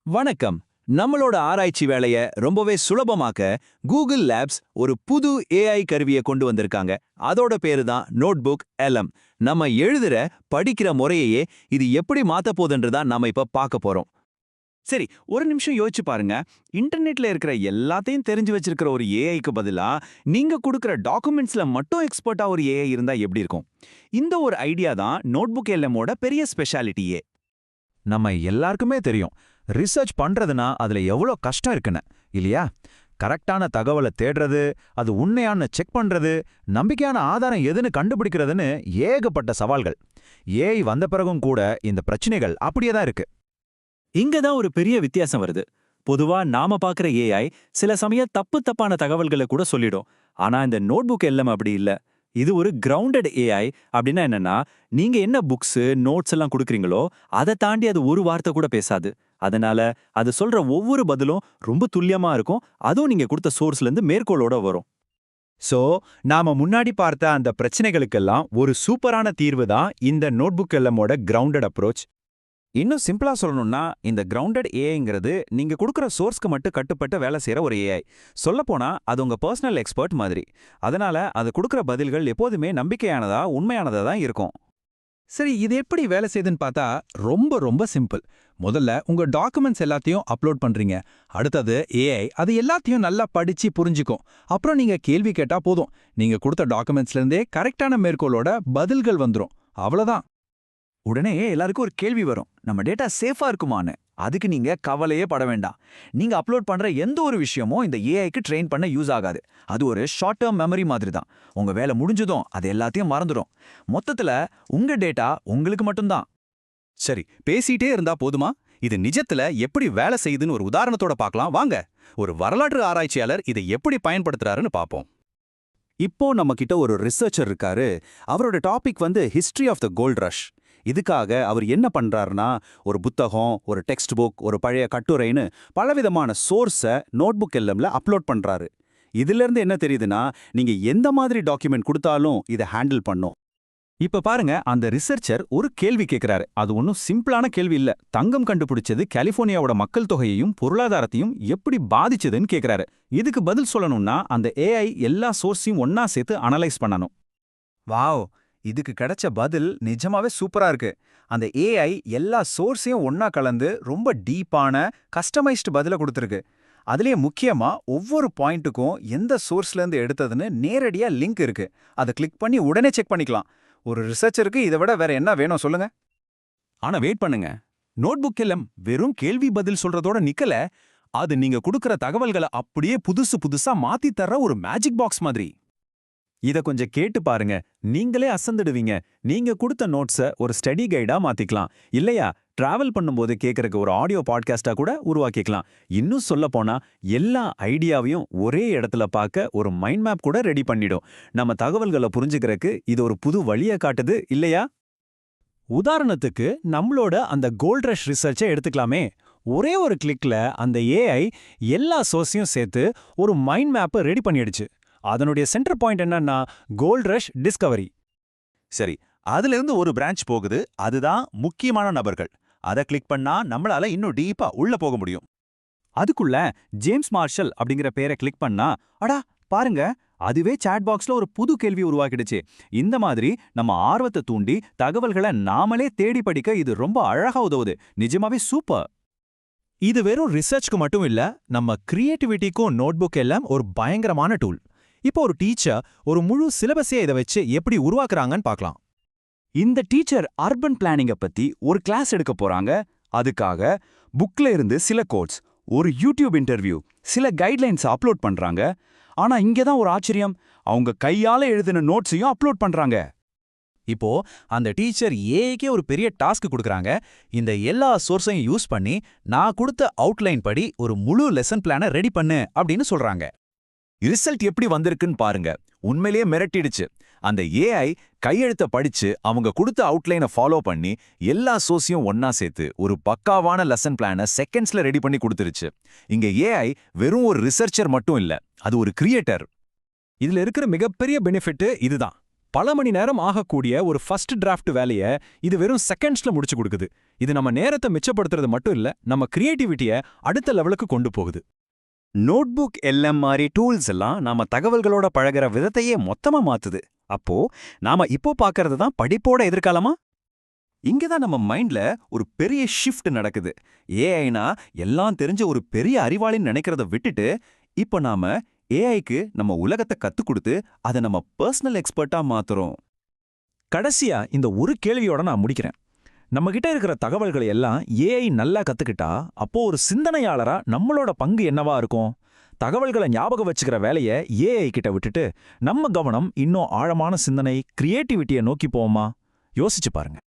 வணக்கம். நம்மளோட ஆராய்ச்சி வேலைய ரொம்பவே சுலபமாக்க கூகுள் லேப்ஸ் ஒரு புது ஏஐ கருவியை கொண்டு வந்திருக்காங்க. அதோட பேரு தான் நோட்புக் LM. நம்ம எழுதுற படிக்கிற முறையையே இது எப்படி மாத்த போகுதுன்றதா நாம இப்ப பார்க்க போறோம். சரி, ஒரு நிமிஷம் யோசிச்சு பாருங்க. இன்டர்நெட்ல இருக்கிற எல்லாத்தையும் தெரிஞ்சு வச்சிருக்கிற ஒரு ஏஐக்கு பதிலா நீங்க கொடுக்கிற டாக்குமெண்ட்ஸ்ல மட்டும் எக்ஸ்பர்ட்டா ஒரு ஏஐ இருந்தா எப்படி இருக்கும்? இந்த ஒரு ஐடியா தான் நோட்புக் LMஓட பெரிய ஸ்பெஷாலிட்டியே. நம்ம எல்லாருக்குமே தெரியும் ரிசர்ச் பண்றதுனா அதுல எவ்வளோ கஷ்டம் இருக்குன்னு, இல்லையா? கரெக்டான தகவலை தேடுறது, அது உண்மையானு செக் பண்றது, நம்பிக்கையான ஆதாரம் எதுன்னு கண்டுபிடிக்கிறதுன்னு ஏகப்பட்ட சவால்கள். ஏஐ வந்த பிறகும் கூட இந்த பிரச்சனைகள் அப்படியே தான் இருக்கு. இங்க தான் ஒரு பெரிய வித்தியாசம் வருது. பொதுவா நாம பாக்குற ஏஐ சில சமயம் தப்பான தகவல்களை கூட சொல்லிடும். ஆனா இந்த நோட்புக் LM அப்படி இல்ல. இது ஒரு கிரவுண்டட் ஏஐ. அப்படின்னா என்னன்னா, நீங்க என்ன புக்ஸ், நோட்ஸ் எல்லாம் கொடுக்குறீங்களோ அதை தாண்டி அது ஒரு வார்த்தை கூட பேசாது. அதனால அது சொல்ற ஒவ்வொரு பதிலும் ரொம்ப துல்லியமா இருக்கும். அதுவும் நீங்க கொடுத்த சோர்ஸ்ல இருந்து மேற்கோளோட வரும். சோ, நாம முன்னாடி பார்த்த அந்த பிரச்சனைகளுக்கெல்லாம் ஒரு சூப்பரான தீர்வு தான் இந்த நோட்புக் LMஓட கிரவுண்டட் அப்ரோச். இன்னும் சிம்பிளா சொல்லணும்னா, இந்த கிரவுண்டட் ஏஐங்கிறது நீங்க கொடுக்குற சோர்ஸ்க்கு மட்டும் கட்டுப்பட்டு வேலை செய்யற ஒரு ஏஐ. சொல்லப்போனா அது உங்க பர்சனல் எக்ஸ்பர்ட் மாதிரி. அதனால அது கொடுக்குற பதில்கள் எப்போதுமே நம்பிக்கையானதா, உண்மையானதா தான் இருக்கும். சரி, இது எப்படி வேலை செய்யுதுன்னு பார்த்தா ரொம்ப ரொம்ப சிம்பிள். முதல்ல உங்க டாக்குமெண்ட்ஸ் எல்லாத்தையும் அப்லோட் பண்றீங்க. அடுத்தது ஏஐ அது எல்லாத்தையும் நல்லா படிச்சு புரிஞ்சுக்கும். அப்புறம் நீங்க கேள்வி கேட்டா போதும். நீங்க கொடுத்த டாக்குமெண்ட்ஸ்ல இருந்தே கரெக்டான மேற்கோளோட பதில்கள் வந்துரும். அவ்வளவுதான். உடனே எல்லாருக்கும் ஒரு கேள்வி வரும், நம்ம டேட்டா சேஃபா இருக்குமான்னு. அதுக்கு நீங்க கவலையே பட வேண்டாம். நீங்க அப்லோட் பண்ற எந்த ஒரு விஷயமும் இந்த ஏஐக்கு ட்ரெயின் பண்ண யூஸ் ஆகாது. அது ஒரு ஷார்ட் டேர்ம் மெமரி மாதிரி தான். உங்க வேலை முடிஞ்சதும் அது எல்லாத்தையும் மறந்துடும். மொத்தத்துல உங்க டேட்டா உங்களுக்கு மட்டும்தான். சரி, பேசிட்டே இருந்தா போதுமா? இது நிஜத்துல எப்படி வேலை செய்யுதுன்னு ஒரு உதாரணத்தோட பார்க்கலாம் வாங்க. ஒரு வரலாற்று ஆராய்ச்சியாளர் இதை எப்படி பயன்படுத்துறாருன்னு பார்ப்போம். இப்போ நம்ம கிட்ட ஒரு ரிசர்ச்சர் இருக்காரு. அவரோட topic history of the gold rush. இதுக்காக அவர் என்ன பண்றாருன்னா, ஒரு புத்தகம், ஒரு டெக்ஸ்ட் புக், ஒரு பழைய கட்டுரைன்னு பலவிதமான சோர்ஸை நோட்புக் LMல அப்லோட் பண்றாரு. இதிலிருந்து என்ன தெரியுதுன்னா, நீங்க எந்த மாதிரி டாக்குமெண்ட் கொடுத்தாலும் இதை ஹேண்டில் பண்ணும். இப்ப பாருங்க, அந்த ரிசர்ச்சர் ஒரு கேள்வி கேட்கிறாரு. அது ஒன்றும் சிம்பிளான கேள்வி இல்ல. தங்கம் கண்டுபிடிச்சது கலிபோர்னியாவோட மக்கள் தொகையையும் பொருளாதாரத்தையும் எப்படி பாதிச்சதுன்னு கேட்கிறாரு. இதுக்கு பதில் சொல்லணும்னா அந்த ஏஐ எல்லா சோர்ஸையும் ஒன்னா சேர்த்து அனலைஸ் பண்ணணும். வாவ், இதுக்கு கிடைச்ச பதில் நிஜமாவே சூப்பரா இருக்கு. அந்த ஏஐ எல்லா சோர்ஸையும் ஒன்னா கலந்து ரொம்ப டீப்பான கஸ்டமைஸ்டு பதில கொடுத்துருக்கு. அதுலயே முக்கியமா ஒவ்வொரு பாயிண்ட்டுக்கும் எந்த சோர்ஸ்ல இருந்து எடுத்ததுன்னு நேரடியா லிங்க் இருக்கு. அதை கிளிக் பண்ணி உடனே செக் பண்ணிக்கலாம். ஒரு ரிசர்ச்சருக்கு இதை விட வேற என்ன வேணும் சொல்லுங்க? ஆனா வெயிட் பண்ணுங்க. நோட்புக் LM வெறும் கேள்வி பதில் சொல்றதோட நிக்கல. அது நீங்க கொடுக்கிற தகவல்களை அப்படியே புதுசா மாத்தி தர்ற ஒரு மேஜிக் பாக்ஸ் மாதிரி. இத கொஞ்சம் கேட்டு பாருங்க, நீங்களே அசந்துடுவீங்க. நீங்க கொடுத்த நோட்ஸ ஒரு ஸ்டடி கைடா மாத்திக்கலாம். இல்லையா, டிராவல் பண்ணும்போது கேட்கறக்கு ஒரு ஆடியோ பாட்காஸ்டா கூட உருவாக்கிக்கலாம். இன்னும் சொல்ல போனா எல்லா ஐடியாவையும் ஒரே இடத்துல பார்க்க ஒரு மைண்ட் மேப் கூட ரெடி பண்ணிடும். நம்ம தகவல்களை புரிஞ்சுக்கிறதுக்கு இது ஒரு புது வழியை காட்டுது, இல்லையா? உதாரணத்துக்கு நம்மளோட அந்த கோல்ட் ரஷ் ரிசர்ச்சை எடுத்துக்கலாமே. ஒரே ஒரு கிளிக்ல அந்த ஏஐ எல்லா சோர்ஸையும் சேர்த்து ஒரு மைண்ட் மேப்பை ரெடி பண்ணிடுச்சு. அதனுடைய சென்டர் பாயிண்ட் என்னன்னா கோல்ட் ரஷ் டிஸ்கவரி. சரி, அதுல இருந்து ஒரு பிரான்ச் போகுது. அதுதான் முக்கியமான நபர்கள். அதை கிளிக் பண்ணா நம்மளால இன்னும் டீப்பா உள்ள போக முடியும். அதுக்குள்ள ஜேம்ஸ் மார்ஷல் அப்படிங்கிற பேரை கிளிக் பண்ணா, அடா பாருங்க, அதுவே சாட் பாக்ஸ்ல ஒரு புது கேள்வி உருவாக்கிடுச்சு. இந்த மாதிரி நம்ம ஆர்வத்தை தூண்டி தகவல்களை நாமளே தேடி படிக்க இது ரொம்ப அழகா உதவுது. நிஜமாவே சூப்பர். இது வெறும் ரிசர்ச்க்கு மட்டும் இல்ல, நம்ம கிரியேட்டிவிட்டிக்கும் நோட்புக் LM ஒரு பயங்கரமான டூல். இப்போ ஒரு டீச்சர் ஒரு முழு சிலபஸே இதை வச்சு எப்படி உருவாக்குறாங்கன்னு பார்க்கலாம். இந்த டீச்சர் அர்பன் பிளானிங்கை பத்தி ஒரு கிளாஸ் எடுக்க போறாங்க. அதுக்காக புக்ல இருந்து சில கோட்ஸ், ஒரு யூடியூப் இன்டர்வியூ, சில கைட்லைன்ஸ் அப்லோட் பண்றாங்க. ஆனா இங்கதான் ஒரு ஆச்சரியம், அவங்க கையால எழுதின நோட்ஸையும் அப்லோட் பண்றாங்க. இப்போ அந்த டீச்சர் ஏஐக்கே ஒரு பெரிய டாஸ்க் கொடுக்குறாங்க. இந்த எல்லா சோர்ஸையும் யூஸ் பண்ணி நான் கொடுத்த அவுட்லைன் படி ஒரு முழு லெசன் பிளானை ரெடி பண்ணு அப்படின்னு சொல்றாங்க. ரிசல்ட் எப்படி வந்திருக்குன்னு பாருங்க. உண்மையிலேயே மிரட்டிடுச்சு. அந்த ஏஐ கையெழுத்த படிச்சு அவங்க கொடுத்த அவுட்லைனை ஃபாலோ பண்ணி எல்லா சோர்ஸையும் ஒன்னா சேர்த்து ஒரு பக்காவான லெசன் பிளானை செகண்ட்ஸ்ல ரெடி பண்ணி கொடுத்துருச்சு. இங்க ஏஐ வெறும் ஒரு ரிசர்ச்சர் மட்டும் இல்ல, அது ஒரு கிரியேட்டர். இதுல இருக்கிற மிகப்பெரிய பெனிஃபிட் இதுதான். பல மணி நேரம் ஆகக்கூடிய ஒரு ஃபர்ஸ்ட் டிராஃப்ட் வேலையை இது வெறும் செகண்ட்ஸ்ல முடிச்சு கொடுக்குது. இது நம்ம நேரத்தை மிச்சப்படுத்துறது மட்டும் இல்ல, நம்ம கிரியேட்டிவிட்டியை அடுத்த லெவலுக்கு கொண்டு போகுது. நோட்புக் எல்எம் மாதிரி டூல்ஸ் எல்லாம் நாம தகவல்களோட பழகுற விதத்தையே மொத்தமா மாத்துது. அப்போ நாம இப்போ பார்க்கறது தான் படிப்போட எதிர்காலமா? இங்க தான் நம்ம மைண்ட்ல ஒரு பெரிய ஷிஃப்ட் நடக்குது. ஏஐனா எல்லாம் தெரிஞ்ச ஒரு பெரிய அறிவாளின்னு நினைக்கிறத விட்டுட்டு இப்போ நாம ஏஐக்கு நம்ம உலகத்தை கத்துக் கொடுத்து அதை நம்ம பர்சனல் எக்ஸ்பர்ட்டா மாத்துறோம். கடைசியா இந்த ஒரு கேள்வியோட நான் முடிக்கிறேன். நம்ம கிட்ட இருக்கிற தகவல்களை எல்லாம் ஏஐ நல்லா கத்துக்கிட்டா அப்போ ஒரு சிந்தனையாளரா நம்மளோட பங்கு என்னவா இருக்கும்? தகவல்களை ஞாபகம் வச்சுக்கிற வேலையை ஏஐ கிட்ட விட்டுட்டு நம்ம கவனம் இன்னும் ஆழமான சிந்தனை, கிரியேட்டிவிட்டியை நோக்கி போவோமா? யோசிச்சு பாருங்க.